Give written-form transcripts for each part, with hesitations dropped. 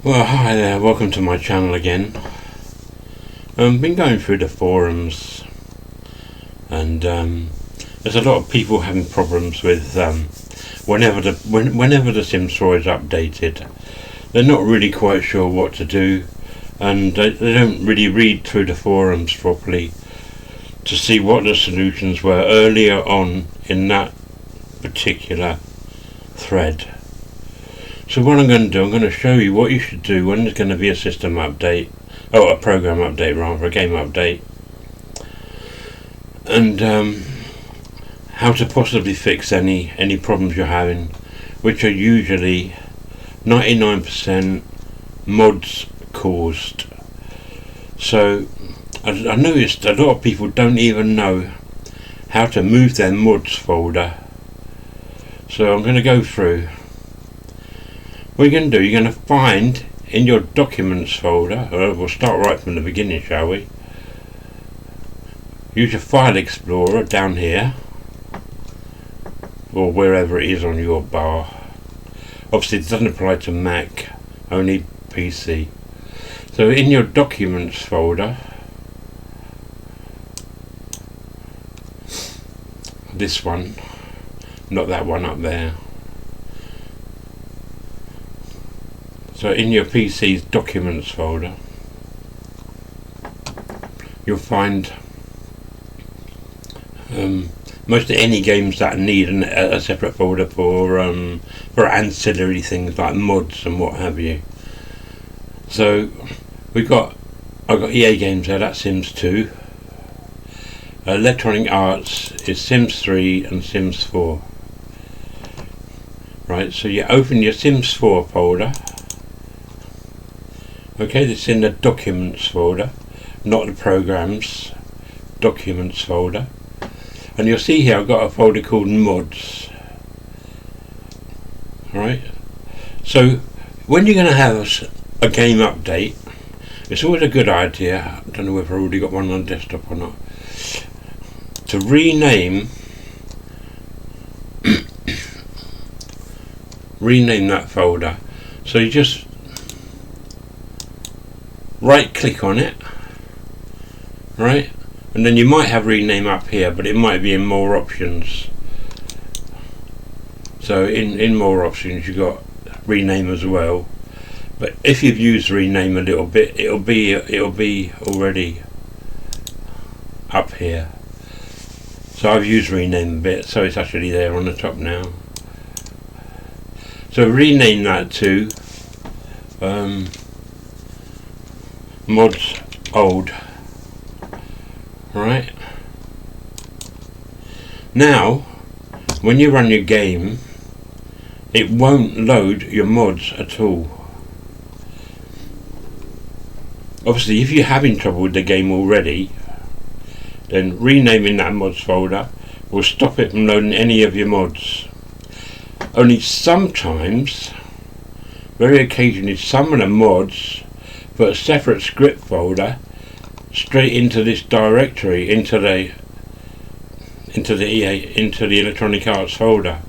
Well, hi there, welcome to my channel again. Been going through the forums, and there's a lot of people having problems with whenever the Sims 4 is updated. They're not really quite sure what to do, and they don't really read through the forums properly to see what the solutions were earlier on in that particular thread. So what I'm going to do, I'm going to show you what you should do when there's going to be a system update, a program update rather, a game update, and how to possibly fix any problems you're having, which are usually 99% mods caused. So I noticed a lot of people don't even know how to move their mods folder. So I'm going to go through. What you're going to do, you're going to find in your documents folder, we'll start right from the beginning, shall we? Use your file explorer down here, or wherever it is on your bar. Obviously it doesn't apply to Mac, only PC. So in your documents folder, this one, not that one up there. So in your PC's documents folder, you'll find most of any games that need a separate folder for ancillary things like mods and what have you. So I've got EA games there, that's Sims 2. Electronic Arts is Sims 3 and Sims 4. Right, so you open your Sims 4 folder. Okay, this is in the documents folder, not the programs, documents folder. And you'll see here I've got a folder called mods. Alright, so when you're going to have a game update, it's always a good idea, I don't know whether I've already got one on desktop or not, to rename that folder. So you just right click on it, right, and then you might have rename up here, but it might be in more options. So in more options you've got rename as well, but if you've used rename a little bit, it'll be already up here. So I've used rename a bit, so it's actually there on the top now. So rename that to mods old. Right, now when you run your game, it won't load your mods at all. Obviously if you're having trouble with the game already, then renaming that mods folder will stop it from loading any of your mods. Only sometimes, very occasionally, some of the mods put a separate script folder straight into this directory, into the Electronic Arts folder.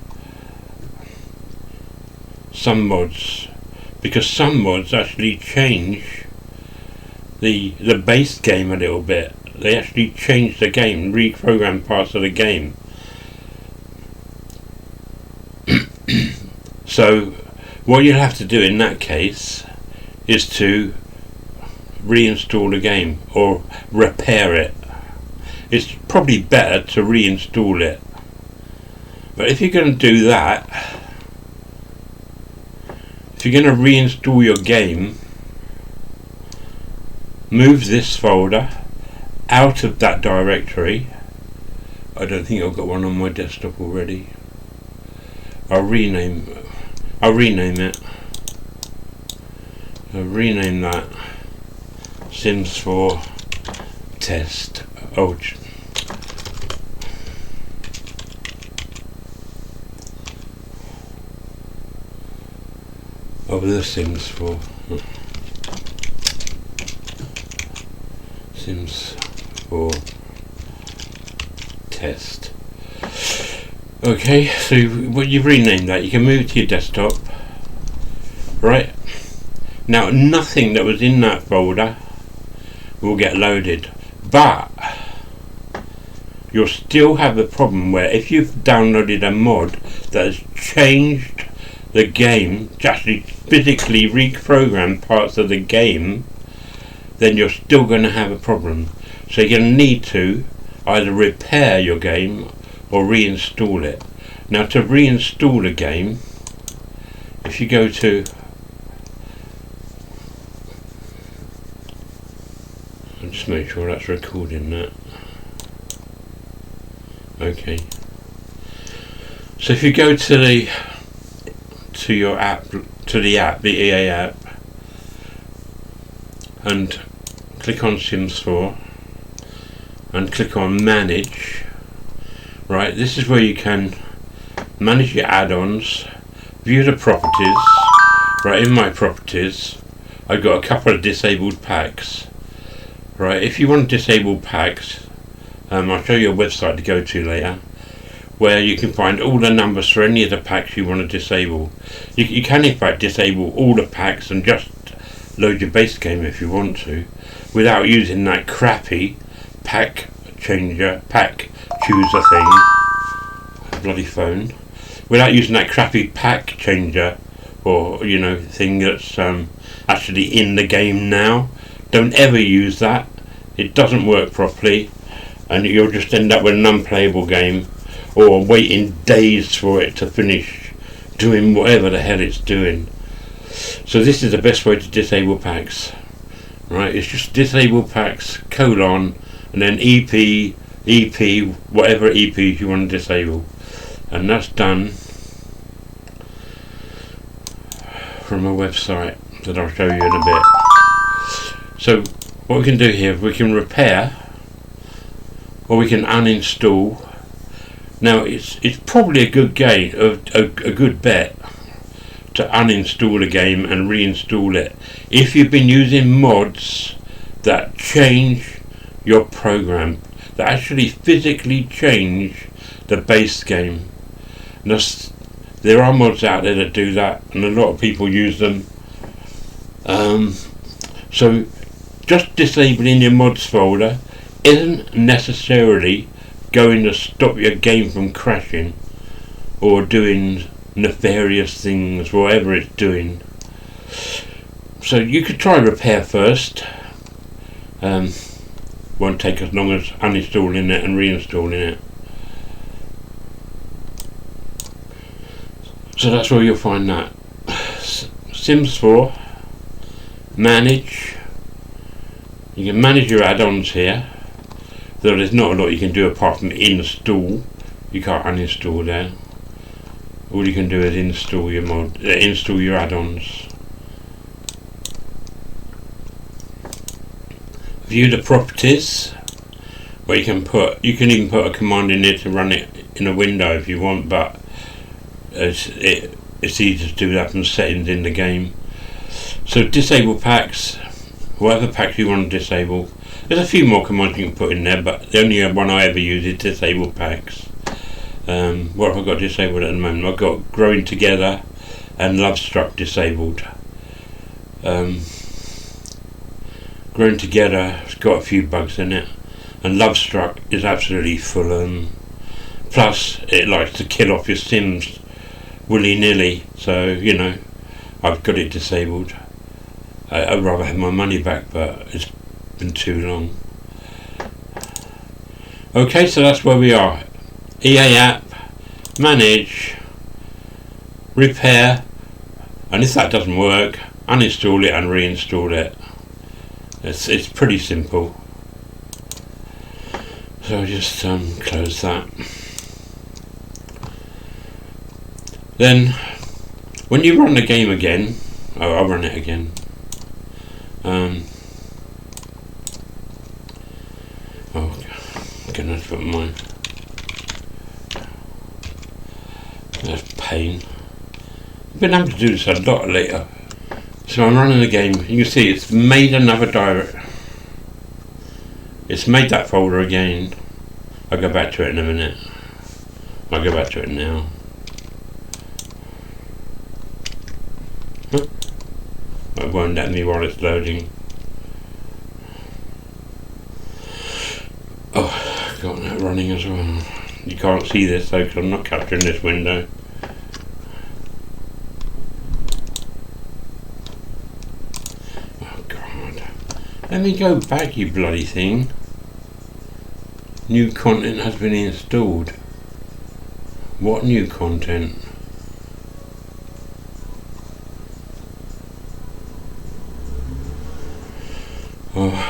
Some mods, because some mods actually change the base game a little bit. They actually change the game, reprogram parts of the game. So what you'll have to do in that case is to reinstall the game or repair it. It's probably better to reinstall it, but if you're going to do that, if you're going to reinstall your game, move this folder out of that directory. I don't think I've got one on my desktop already. I'll rename it. I'll rename that Sims 4 test. Over the Sims 4. Sims 4 test. Okay, so when you've renamed that, you can move it to your desktop, right? Now nothing that was in that folder will get loaded, but you'll still have the problem where if you've downloaded a mod that has changed the game, to actually physically reprogram parts of the game, then you're still going to have a problem. So you're going to need to either repair your game or reinstall it. Now to reinstall a game, if you go to, I'll just make sure that's recording that. Okay. So if you go to the EA app, and click on Sims 4 and click on Manage, right, this is where you can manage your add-ons, view the properties. Right, in my properties I've got a couple of disabled packs. Right, if you want to disable packs, I'll show you a website to go to later where you can find all the numbers for any of the packs you want to disable. You can in fact disable all the packs and just load your base game if you want to, without using that crappy pack chooser thing, bloody phone, without using that crappy pack changer or thing that's actually in the game now. Don't ever use that. It doesn't work properly, and you'll just end up with an unplayable game, or waiting days for it to finish doing whatever the hell it's doing. So this is the best way to disable packs. Right, it's just disable packs, and then EP, whatever EPs you want to disable. And that's done from a website that I'll show you in a bit. So what we can do here, we can repair, or we can uninstall. Now it's probably a good bet to uninstall a game and reinstall it if you've been using mods that change your program, that actually physically change the base game. Now, there are mods out there that do that, and a lot of people use them. So just disabling your mods folder isn't necessarily going to stop your game from crashing or doing nefarious things, whatever it's doing. So you could try repair first. Won't take as long as uninstalling it and reinstalling it. So that's where you'll find that. Sims 4, manage. You can manage your add-ons here, though there's not a lot you can do apart from install. You can't uninstall there. All you can do is install your add-ons. View the properties, where you can even put a command in there to run it in a window if you want, but it's easy to do that from settings in the game. So disable packs, whatever packs you want to disable. There's a few more commands you can put in there, but the only one I ever use is disable packs. What have I got disabled at the moment? I've got Growing Together and Love Struck disabled. Growing Together has got a few bugs in it, and Love Struck is absolutely full. Plus it likes to kill off your Sims willy-nilly, so I've got it disabled. I'd rather have my money back, but it's been too long. Okay, so that's where we are. EA app, manage, repair, and if that doesn't work, uninstall it and reinstall it. It's pretty simple. So I'll just close that. Then when you run the game again, I'll run it again. Goodness, put mine. That's pain. I've been able to do this a lot later. So I'm running the game. You can see it's made another direct. It's made that folder again. I'll go back to it in a minute. I'll go back to it now. It won't let me while it's loading. Oh, got that running as well. You can't see this though because I'm not capturing this window. Oh God. Let me go back, you bloody thing. New content has been installed. What new content? Oh.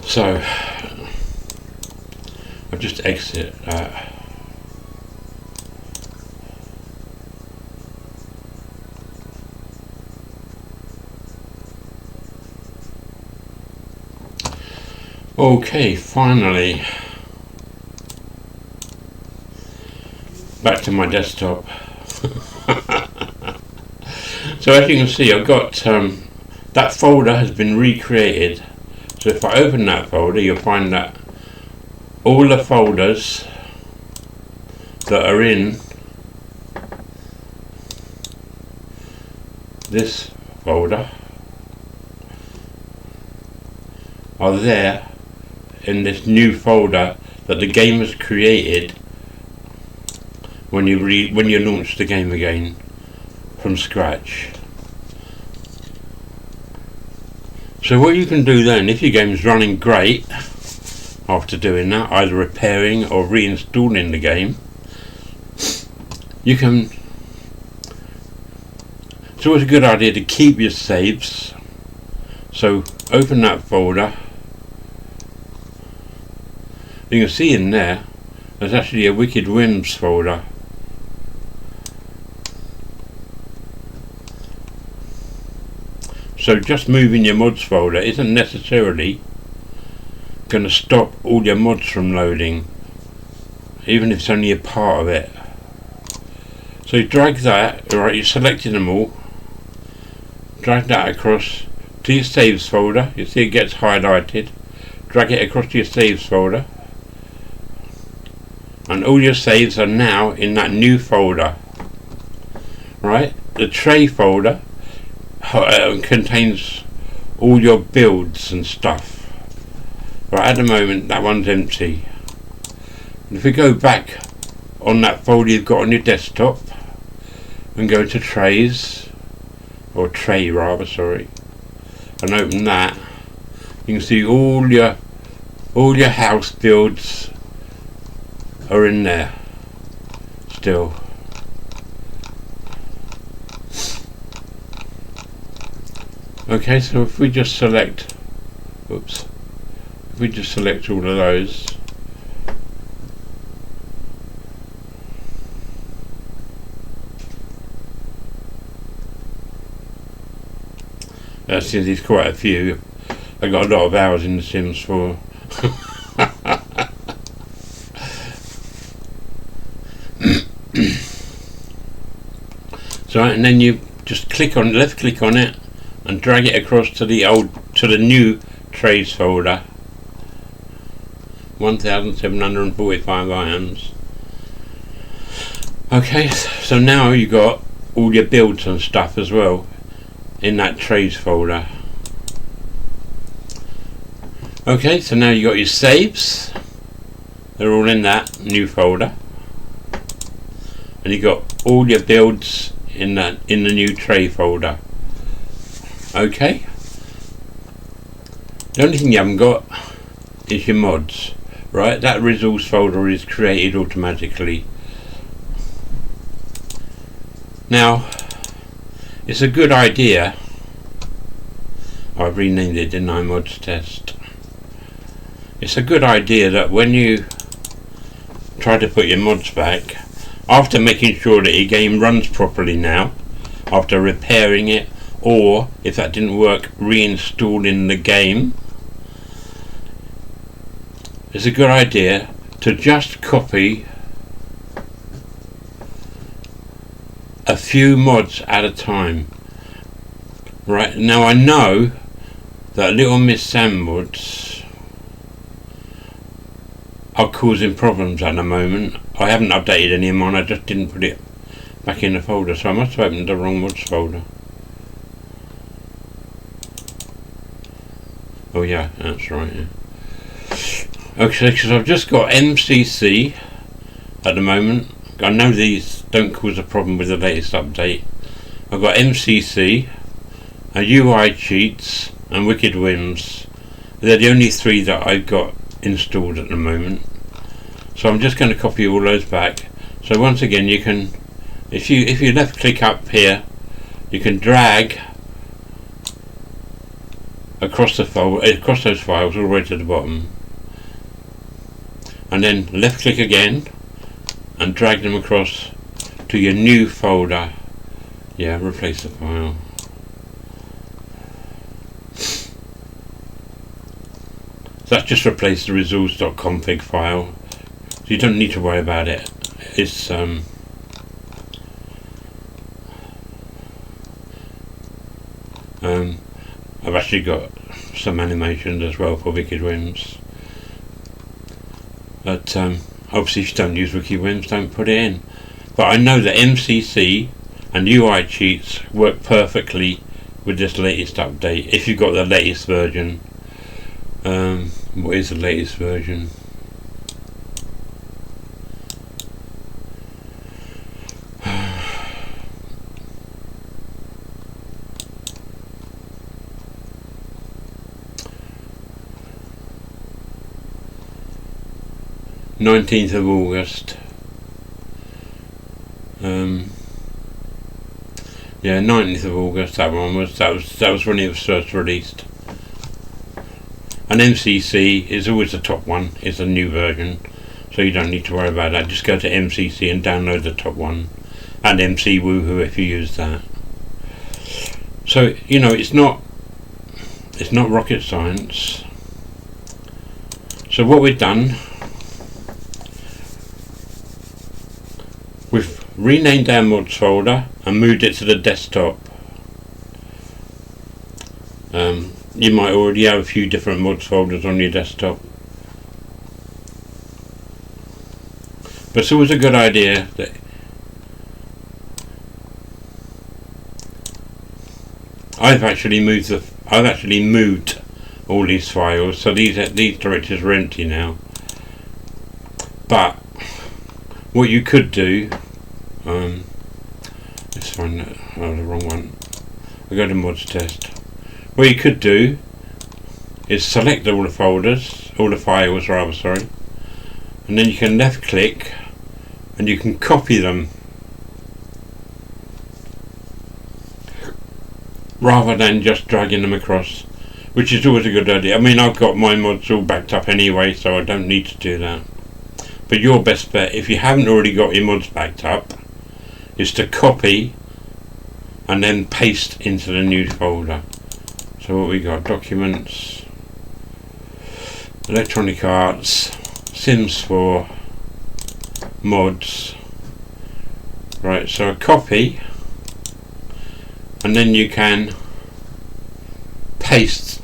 So, I'll just exit that. Okay, finally. Back to my desktop. So as you can see, I've got that folder has been recreated. So if I open that folder, you'll find that all the folders that are in this folder are there in this new folder that the game has created when you launch the game again from scratch. So what you can do then, if your game's running great after doing that, either repairing or reinstalling the game, you can, it's always a good idea to keep your saves. So open that folder. You can see in there there's actually a Wicked Whims folder. So just moving your mods folder isn't necessarily going to stop all your mods from loading, even if it's only a part of it. So you drag that, alright, you're selecting them all, drag that across to your saves folder. You see it gets highlighted. Drag it across to your saves folder, and all your saves are now in that new folder. Right, the tray folder contains all your builds and stuff. Right, at the moment that one's empty. And if we go back on that folder you've got on your desktop and go to trays, or tray rather, sorry, and open that, you can see all your house builds are in there still. Okay, so if we just select, if we just select all of those, see there's quite a few. I got a lot of hours in The Sims 4. So, and then you just left click on it and drag it across to the new trays folder. 1745 items. Okay, so now you got all your builds and stuff as well in that trays folder. Okay, so now you got your saves. They're all in that new folder, and you got all your builds in the new tray folder. Okay. The only thing you haven't got is your mods. Right, that resource folder is created automatically. Now, it's a good idea. I've renamed it, didn't I? Mods test. It's a good idea that when you try to put your mods back, after making sure that your game runs properly now, after repairing it, or if that didn't work, reinstalling the game, it's a good idea to just copy a few mods at a time. Right, now I know that Little Miss Sam mods are causing problems at the moment. I haven't updated any of mine, I just didn't put it back in the folder, so I must have opened the wrong mods folder. Oh yeah, that's right, yeah. Okay, because I've just got MCC at the moment. I know these don't cause a problem with the latest update. I've got MCC, UI cheats, and Wicked Whims. They're the only three that I've got installed at the moment. So I'm just going to copy all those back. So once again, you can, if you left click up here, you can drag across those files all the way to the bottom, and then left click again and drag them across to your new folder. Yeah, replace the file. So that's just replaced the resource.config file, so you don't need to worry about it. It's I've actually got some animations as well for Wicked Whims, but obviously if you don't use Wicked Whims, don't put it in. But I know that MCC and UI cheats work perfectly with this latest update, if you've got the latest version. What is the latest version? August 19th. Yeah, 19th of August. That was when it was first released. And MCC is always the top one. It's a new version, so you don't need to worry about that. Just go to MCC and download the top one, and MC Woohoo if you use that. So you know it's not rocket science. So what we've done, we've renamed our mods folder and moved it to the desktop. You might already have a few different mods folders on your desktop, but it's always a good idea that I've actually moved all these files, so these directories are empty now. But what you could do, let's find the wrong one. I go to mods test. What you could do is select all the files rather, sorry, and then you can left click and you can copy them rather than just dragging them across, which is always a good idea. I mean, I've got my mods all backed up anyway, so I don't need to do that. But your best bet, if you haven't already got your mods backed up, is to copy and then paste into the new folder. So what we got? Documents, Electronic Arts, Sims 4, mods. Right, so a copy, and then you can paste.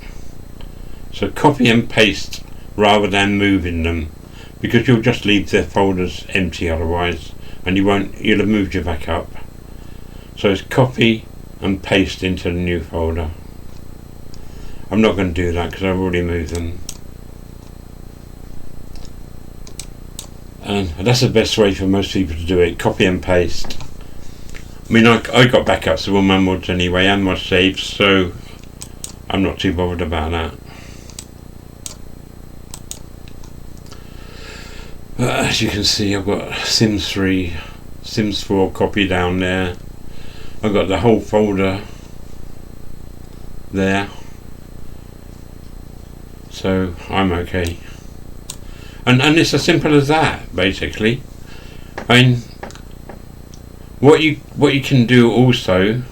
So copy and paste rather than moving them, because you'll just leave their folders empty otherwise, and you'll have moved your backup. So it's copy and paste into the new folder. I'm not going to do that because I've already moved them. And that's the best way for most people to do it, copy and paste. I mean, I got backups of all my mods anyway and my saves, so I'm not too bothered about that. As you can see, I've got Sims 3, Sims 4 copy down there. I've got the whole folder there, so I'm okay. And it's as simple as that, basically. I mean, what you can do also,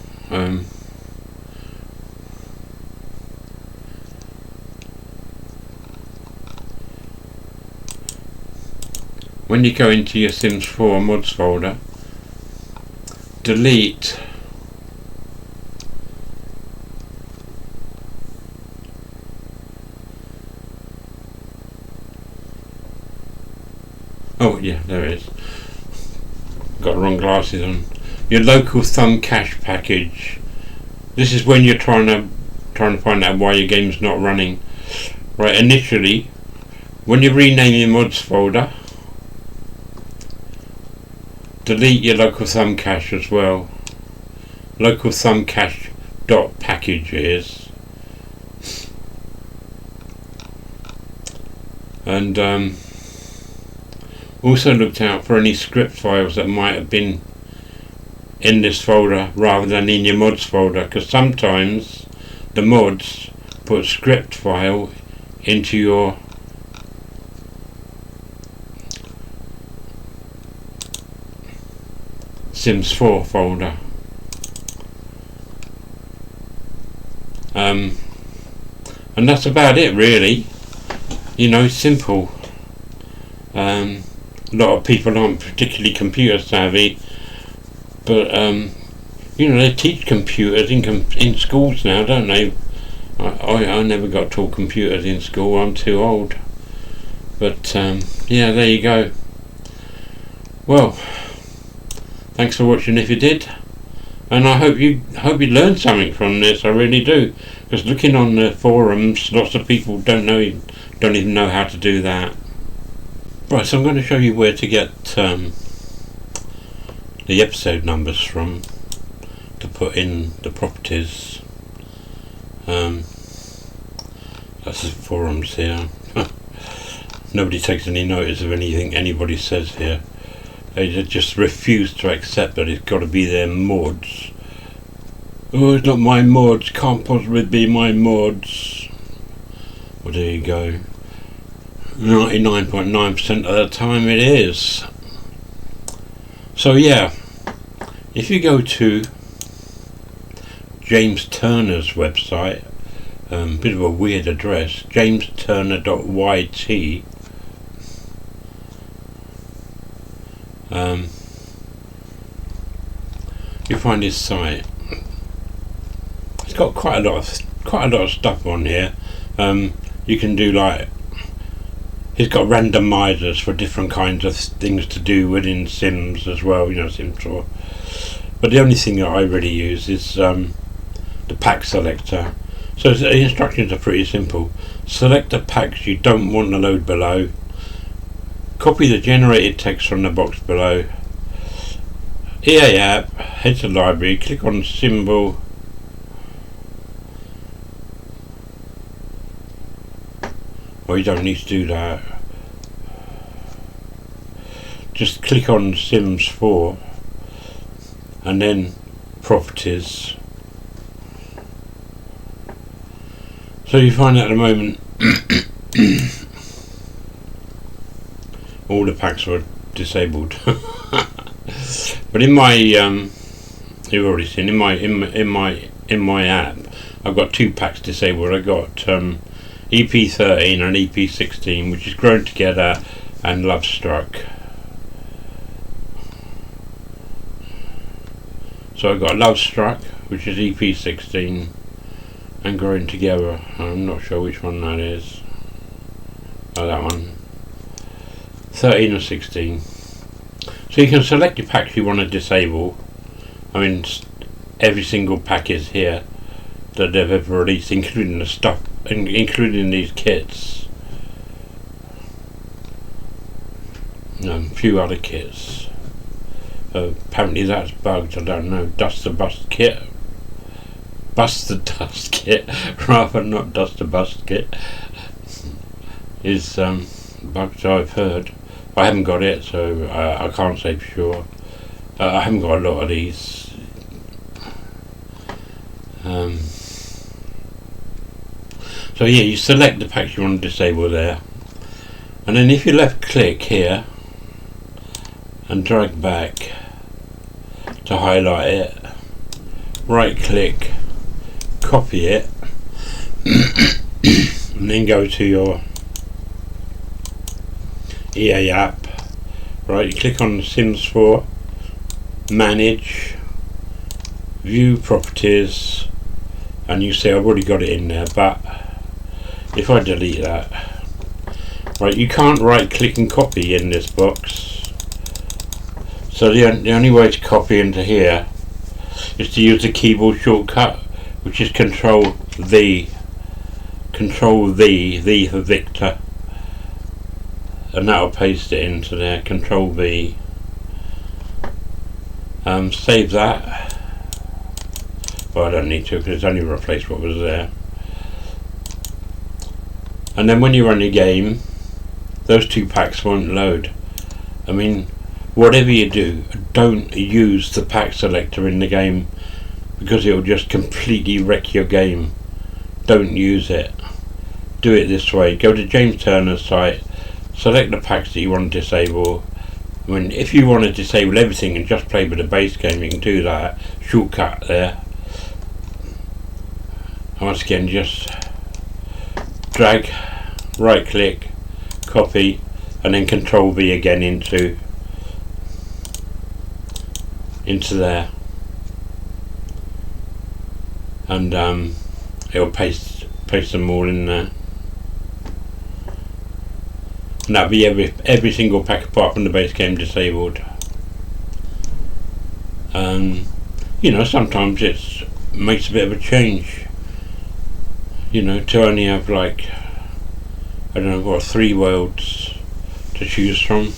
when you go into your Sims 4 mods folder, delete yeah, there it is. Got the wrong glasses on. Your local thumb cache package. This is when you're trying to find out why your game's not running. Right, initially, when you rename your mods folder, delete your local thumb cache as well. Local thumb cache dot package is. And also looked out for any script files that might have been in this folder rather than in your mods folder, because sometimes the mods put script file into your Sims 4 folder. And that's about it really. You know, simple. A lot of people aren't particularly computer savvy, but you know, they teach computers in schools now, don't they? I never got taught computers in school. I'm too old. But yeah, there you go. Well, thanks for watching if you did, and I hope you learned something from this. I really do, because looking on the forums, lots of people don't even know how to do that. Right, so I'm going to show you where to get the episode numbers from to put in the properties. That's the forums here. Nobody takes any notice of anything anybody says here. They just refuse to accept that it's got to be their mods. Oh, it's not my mods, can't possibly be my mods. Well, there you go. 99.9% of the time it is. So yeah, if you go to James Turner's website, bit of a weird address, jamesturner.yt, you find his site. It's got quite a lot of stuff on here. You can do, like, he's got randomizers for different kinds of things to do within Sims as well, you know, Sims 4. But the only thing that I really use is the pack selector. So the instructions are pretty simple. Select the packs you don't want to load below. Copy the generated text from the box below. EA app, head to library, click on symbol. Well, you don't need to do that. Just click on Sims 4 and then properties. So you find at the moment all the packs were disabled. But in my you've already seen in my app, I've got 2 packs disabled. I got EP13 and EP16, which is Grown Together and Love Struck. So I've got Love Struck, which is EP16, and Grown Together. I'm not sure which one that is. Oh, that one. 13 or 16. So you can select your packs you want to disable. I mean, every single pack is here that they've ever released, including the stuff, including these kits. A few other kits. Apparently that's bugged, I don't know. Dust the Bust kit. Bust the Dust kit, rather, not Dust the Bust kit, is bugged, I've heard. I haven't got it, so I can't say for sure. I haven't got a lot of these. So yeah, you select the packs you want to disable there, and then if you left click here and drag back to highlight it, right click, copy it, and then go to your EA app. Right, you click on Sims 4, manage, view properties, and you see I've already got it in there, but if I delete that, right, you can't right click and copy in this box. So the only way to copy into here is to use the keyboard shortcut, which is Control V for Victor, and that'll paste it into there. Control V. Save that. Well, I don't need to because it's only replaced what was there. And then when you run your game, those two packs won't load. I mean, whatever you do, don't use the pack selector in the game because it will just completely wreck your game. Don't use it. Do it this way. Go to James Turner's site, select the packs that you want to disable. If you want to disable everything and just play with the base game, you can do that. Shortcut there. And once again, just drag, right click, copy, and then Control V again into there, and it'll paste them all in there, and that'll be every single pack apart from the base game disabled. You know, sometimes it makes a bit of a change, you know, to only have like, I don't know what, 3 worlds to choose from,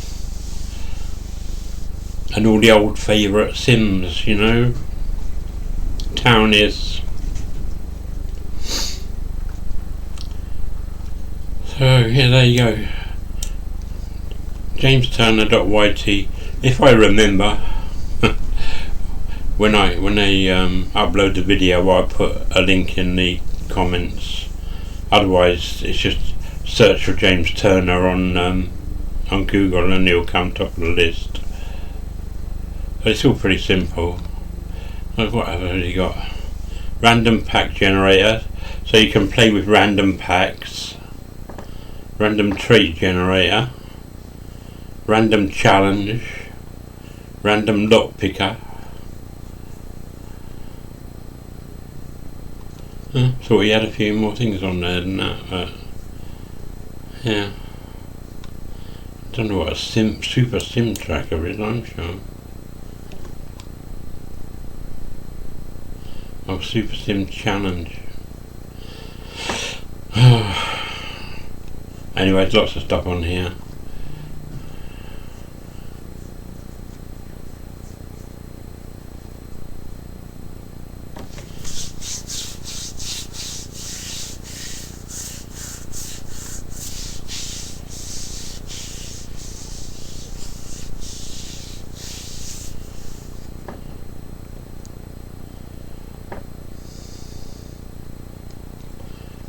and all the old favourite Sims, you know, Townies. So yeah, there you go. JamesTurner.yt. If I remember, when I upload the video, I put a link in the comments. Otherwise, it's just search for James Turner on Google and he'll come top of the list. But it's all pretty simple. What have you got? Random pack generator, so you can play with random packs. Random trait generator. Random challenge. Random lock picker. Thought we had a few more things on there than that, but yeah. Don't know what a super sim tracker is, I'm sure. Oh, Super Sim Challenge. Anyway, lots of stuff on here.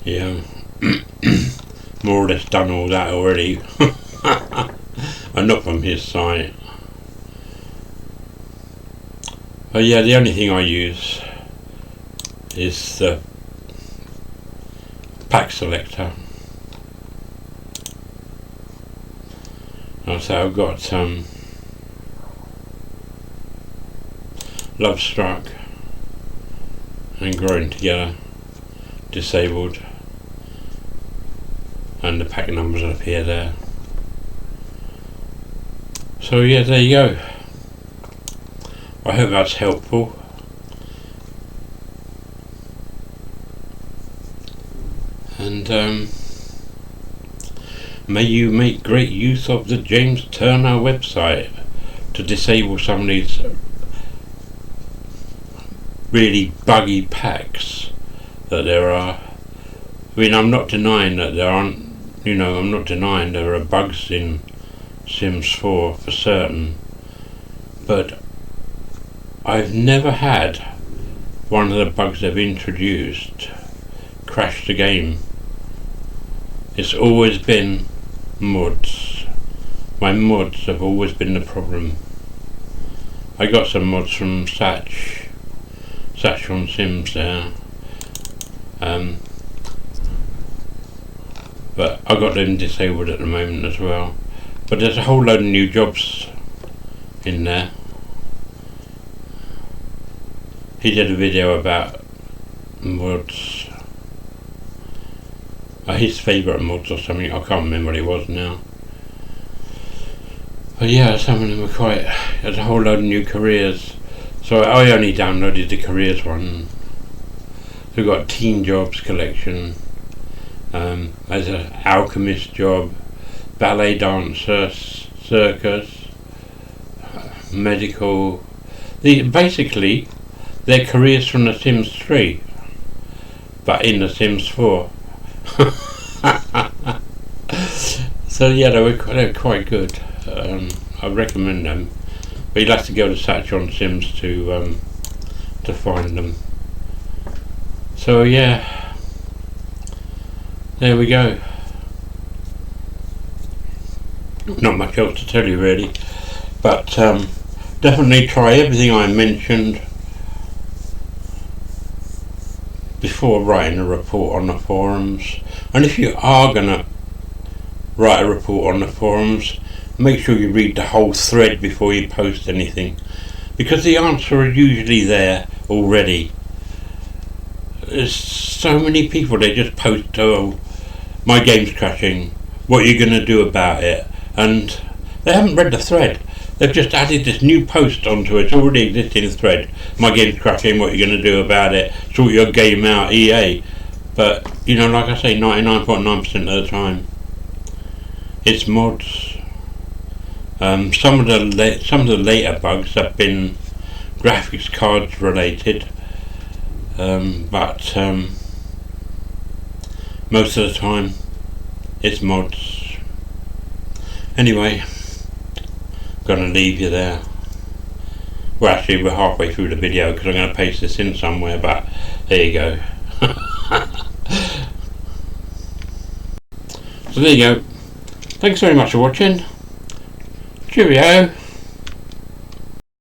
Yeah, more or less done all that already. And not from his site. But yeah, the only thing I use is the pack selector. So I've got Love Struck and Growing Together disabled, and the pack numbers appear there. So yeah, there you go. I hope that's helpful. And may you make great use of the James Turner website to disable some of these really buggy packs that there are. I mean, I'm not denying that there aren't, you know, I'm not denying there are bugs in Sims 4 for certain, but I've never had one of the bugs they've introduced crash the game. It's always been mods. My mods have always been the problem. I got some mods from Satch on Sims there. But I got them disabled at the moment as well. But there's a whole load of new jobs in there. He did a video about mods, his favourite mods or something. I can't remember what it was now. But yeah, some of them were quite. There's a whole load of new careers. So I only downloaded the careers one. So we've got teen jobs collection. As an alchemist job, ballet dancer, circus, medical. Basically, they're careers from The Sims 3, but in The Sims 4. So yeah, they're quite good. I recommend them, but you'd have to go to search on Sims to find them. So yeah, there we go. Not much else to tell you really, but definitely try everything I mentioned before writing a report on the forums. And if you are gonna write a report on the forums, make sure you read the whole thread before you post anything, because the answer is usually there already. There's so many people, they just post, oh, my game's crashing, what are you going to do about it? And they haven't read the thread. They've just added this new post onto its already existing thread. My game's crashing, what are you going to do about it? Sort your game out, EA. But, you know, like I say, 99.9% of the time, it's mods. Some of the later bugs have been graphics cards related, but most of the time it's mods. Anyway, I'm gonna leave you there. Well, actually, we're halfway through the video because I'm going to paste this in somewhere, but there you go. So there you go. Thanks very much for watching. Cheerio.